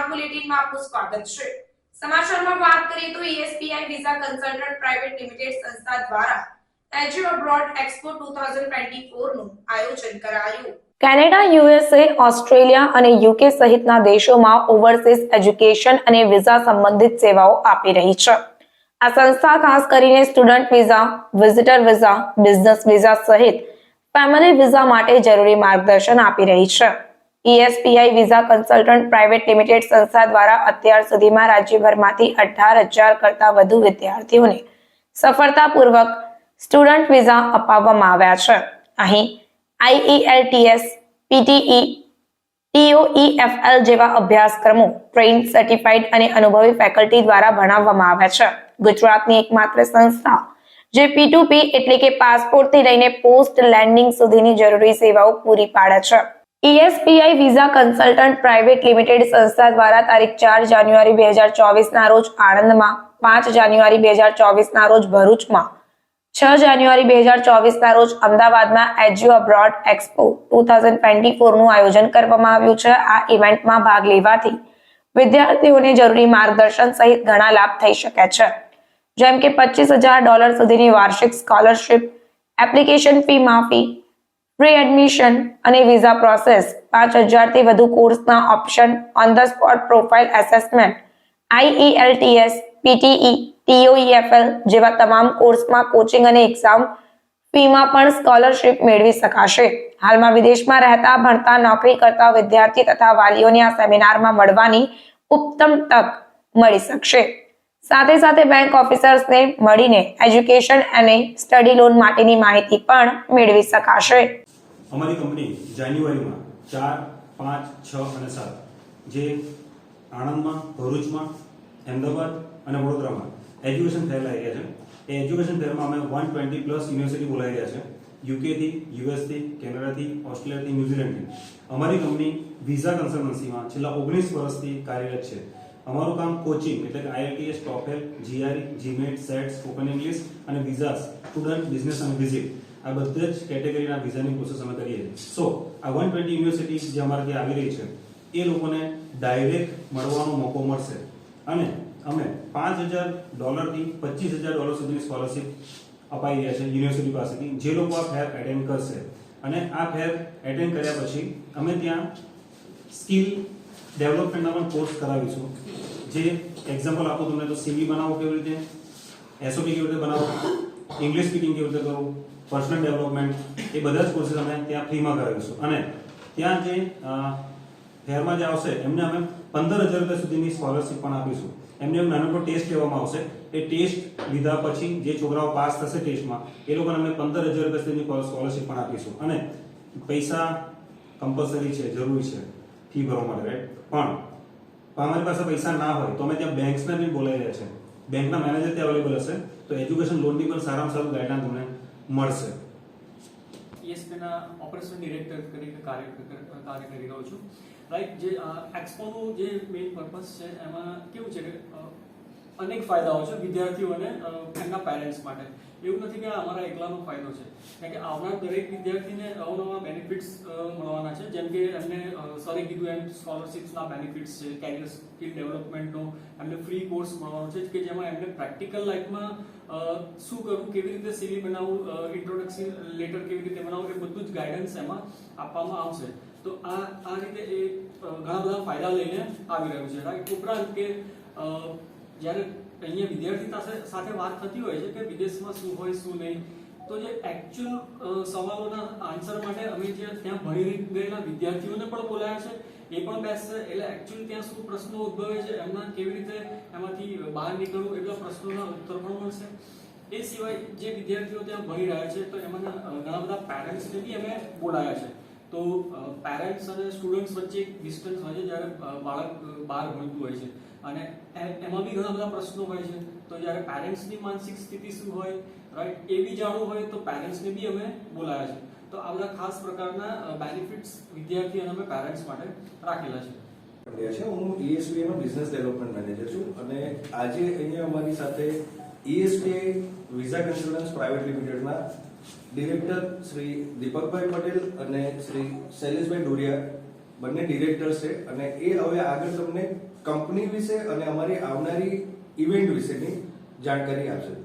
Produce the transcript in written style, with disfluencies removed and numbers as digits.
બુલેટિનમાં આપનું સ્વાગત છે। સમાચારમાં વાત કરીએ તો ESPI visa consultant private limited સંસ્થા દ્વારા એજ્યુ અબ્રોડ એક્સપો 2024 નું આયોજન કરાયું। કેનેડા, યુએસએ, ઓસ્ટ્રેલિયા અને યુકે સહિતના દેશોમાં ઓવરસીઝ એજ્યુકેશન અને વિઝા સંબંધિત સેવાઓ આપી રહી છે। આ સંસ્થા ખાસ કરીને student visa, visitor visa, business visa સહિત ફેમિલી વિઝા માટે જરૂરી માર્ગદર્શન આપી રહી છે। ESPI visa consultant private limited સંસ્થા દ્વારા અત્યાર સુધીમાં રાજ્યભરમાંથી 18,000 કરતાં વધુ વિદ્યાર્થીઓને સફળતાપૂર્વક સ્ટુડન્ટ વિઝા અપાવવામાં આવ્યા છે। અહીં IELTS, PTE, TOEFL જેવા અભ્યાસક્રમો ટ્રેન્ડ, સર્ટિફાઈડ અને અનુભવી ફેકલ્ટી દ્વારા ભણાવવામાં આવ્યા છે। ગુજરાતની એકમાત્ર સંસ્થા જે P2P એટલે કે પાસપોર્ટથી લઈને પોસ્ટ લેન્ડિંગ સુધીની જરૂરી સેવાઓ પૂરી પાડે છે। ESPI visa consultant private limited સંસ્થા દ્વારા તારીખ 4 જાન્યુઆરી 2024 ના રોજ આણંદમાં, 5 જાન્યુઆરી 2024 ના રોજ ભરૂચમાં, 6 જાન્યુઆરી 2024 ના રોજ અમદાવાદમાં એજ્યુ અબ્રોડ એક્સપો 2024 નું આયોજન કરવામાં આવ્યું છે। આ ઇવેન્ટમાં ભાગ લેવાથી વિદ્યાર્થીઓને જરૂરી માર્ગદર્શન સહિત ઘણા લાભ થઈ શકે છે, જેમ કે $25,000 સુધીની વાર્ષિક સ્કોલરશિપ, એપ્લિકેશન ફી માફી, ફ્રી એડમિશન અને વિઝા પ્રોસેસ, 5,000 થી વધુ કોર્સના option, on the spot profile assessment, IELTS, PTE, TOEFL જેવા તમામ કોર્સમાં કોચિંગ અને એક્ઝામ ફીમાં પણ સ્કોલરશિપ મેળવી શકાશે। હાલમાં વિદેશમાં રહેતા, ભણતા, નોકરી કરતા વિદ્યાર્થી તથા વાલીઓને આ સેમિનારમાં મળવાની ઉત્તમ તક મળી શકશે। સાથે સાથે બેંક ઓફિસર્સને મળીને એજ્યુકેશન અને સ્ટડી લોન માટેની માહિતી પણ મેળવી શકાશે। અમારી કંપની જાન્યુઆરીમાં 4, 5, 6 અને 7 જે આણંદમાં, ભરૂચમાં, અમદાવાદ અને વડોદરામાં એજ્યુકેશન ફેર લાવી રહ્યા છે। એ એજ્યુકેશન ફેરમાં અમે 120 પ્લસ યુનિવર્સિટી બોલાવી રહ્યા છે, યુકે થી, US થી, કેનેડા થી, ઓસ્ટ્રેલિયા થી, ન્યુઝીલેન્ડ થી। અમારી કંપની વિઝા કન્સલ્ટન્સીમાં છેલ્લા 19 વર્ષથી કાર્યરત છે। અમારું કામ કોચિંગ એટલે કે IELTS, TOEFL, GRE, GMAT, SET, spoken English અને વિઝાસ, સ્ટુડન્ટ, બિઝનેસ અને વિઝિટ આ બધા જ કેટેગરીના વિઝાની પ્રોસેસ અમે કરીએ છીએ। સો આ 120 યુનિવર્સિટી જે અમારે ત્યાં આવી રહી છે એ લોકોને ડાયરેક્ટ મળવાનો મોકો મળશે અને અમે $5,000 થી $25,000 સુધીની સ્કોલરશિપ અપાઈ રહ્યા છે યુનિવર્સિટી પાસેથી જે લોકો આ ફેર એટેન્ડ કરશે। અને આ ફેર એટેન્ડ કર્યા પછી અમે ત્યાં સ્કિલ ડેવલપમેન્ટના પણ કોર્સ કરાવીશું। જે એક્ઝામ્પલ આપું તમને તો CV બનાવો કેવી રીતે, SOP કેવી રીતે બનાવો, ઇંગ્લિશ સ્પીકિંગ કેવી રીતે કરવું, પર્સનલ ડેવલપમેન્ટ એ બધા જ કોર્सेस અમે ત્યાં ફ્રીમાં કરાવીશું। અને ત્યાં જે ફેરમાં જે આવશે એમને અમે $15,000 સુધીની સ્કોલરશિપ પણ આપીશું। એમને એક નાનો ટેસ્ટ લેવામાં આવશે, એ ટેસ્ટ લીધા પછી જે છોકરાઓ પાસ થશે ટેસ્ટમાં એ લોકોને અમે $15,000 સુધીની સ્કોલરશિપ પણ આપીશું। અને પૈસા કમ્પલસરી છે, જરૂરી છે ફી ભરવા માટે, રાઈટ। પણ અમારી પાસે પૈસા ના હોય તો અમે ત્યાં બેંક્સને બી બોલાવી રહ્યા છે, બેંકના મેનેજર ત્યાં અવેલેબલ હશે તો એજ્યુકેશન લોનની પણ સારામાં સારું ગાઈડલાઈન તમને મળશે। ESPI ના ઓપરેશન ડિરેક્ટર તરીકે કાર્ય કરી રહ્યો છું, રાઈટ। જે એક્સપોનું જે મેઇન પર્પસ છે એમાં કેવું છે કે અનેક ફાયદાઓ છે વિદ્યાર્થીઓ અને એમના પેરેન્ટ્સ માટે। એવું નથી કે અમારા એકલાનો ફાયદો છે, કારણ કે આવનાર દરેક વિદ્યાર્થીને અવનવા બેનિફિટ્સ મળવાના છે, જેમ કે એમને સરે કીધું એમ સ્કોલરશિપ્સના બેનિફિટ્સ છે, કેરિયર સ્કિલ ડેવલપમેન્ટનો એમને ફ્રી કોર્સ મળવાનો છે કે જેમાં એમને પ્રેક્ટિકલ લાઈફમાં શું કરવું, કેવી રીતે CV બનાવવું, ઇન્ટ્રોડક્શન લેટર કેવી રીતે બનાવવું એ બધું જ ગાઈડન્સ એમાં આપવામાં આવશે। તો આ રીતે એ ઘણા બધા ફાયદા લઈને આવી રહ્યું છે, રાઈટ। ઉપરાંત કે જ્યારે અહીંયા વિદ્યાર્થી સાથે વાત થતી હોય છે કે વિદેશમાં શું હોય શું નહીં, તો જે એકચ્યુઅલ સવાલોના આન્સર માટે અમે જે ત્યાં ભણી ગયેલા વિદ્યાર્થીઓને પણ બોલાયા છે, એ પણ બેસશે, એટલે એકચ્યુઅલી ત્યાં શું પ્રશ્નો ઉદ્ભવે છે, એમના કેવી રીતે એમાંથી બહાર નીકળવું એટલા પ્રશ્નોના ઉત્તર પણ મળશે। એ સિવાય જે વિદ્યાર્થીઓ ત્યાં ભણી રહ્યા છે તો એમાંના ઘણા બધા પેરેન્ટ્સને બી અમે બોલાયા છે। તો પેરેન્ટ્સ અને સ્ટુડન્ટ્સ વચ્ચે એક ડિસ્ટન્સ હોય છે જ્યારે બાળક બહાર ભણતું હોય છે અને એમાં બી ઘણા બધા પ્રશ્નો હોય છે। તો જ્યારે પેરેન્ટ્સની માનસિક સ્થિતિ શું હોય, રાઈટ, એ બી જાણવું હોય તો પેરેન્ટ્સને બી અમે બોલાયા છે। તો આ બધા ખાસ પ્રકારના બેનિફિટ્સ વિદ્યાર્થી અને અમે પેરેન્ટ્સ માટે રાખેલા છે। હું ESPI નો બિઝનેસ ડેવલપમેન્ટ મેનેજર છું અને આજે અહીંયા અમારી સાથે ESPI વિઝા કન્સલ્ટન્ટ્સ પ્રાઇવેટ લિમિટેડના ડિરેક્ટર શ્રી દીપકભાઈ પટેલ અને શ્રી શૈલેષભાઈ ડોડિયા બંને ડિરેક્ટર્સ છે અને એ હવે આગળ તમને કંપની વિશે અને અમારી આવનારી ઇવેન્ટ વિશેની જાણકારી આપશે.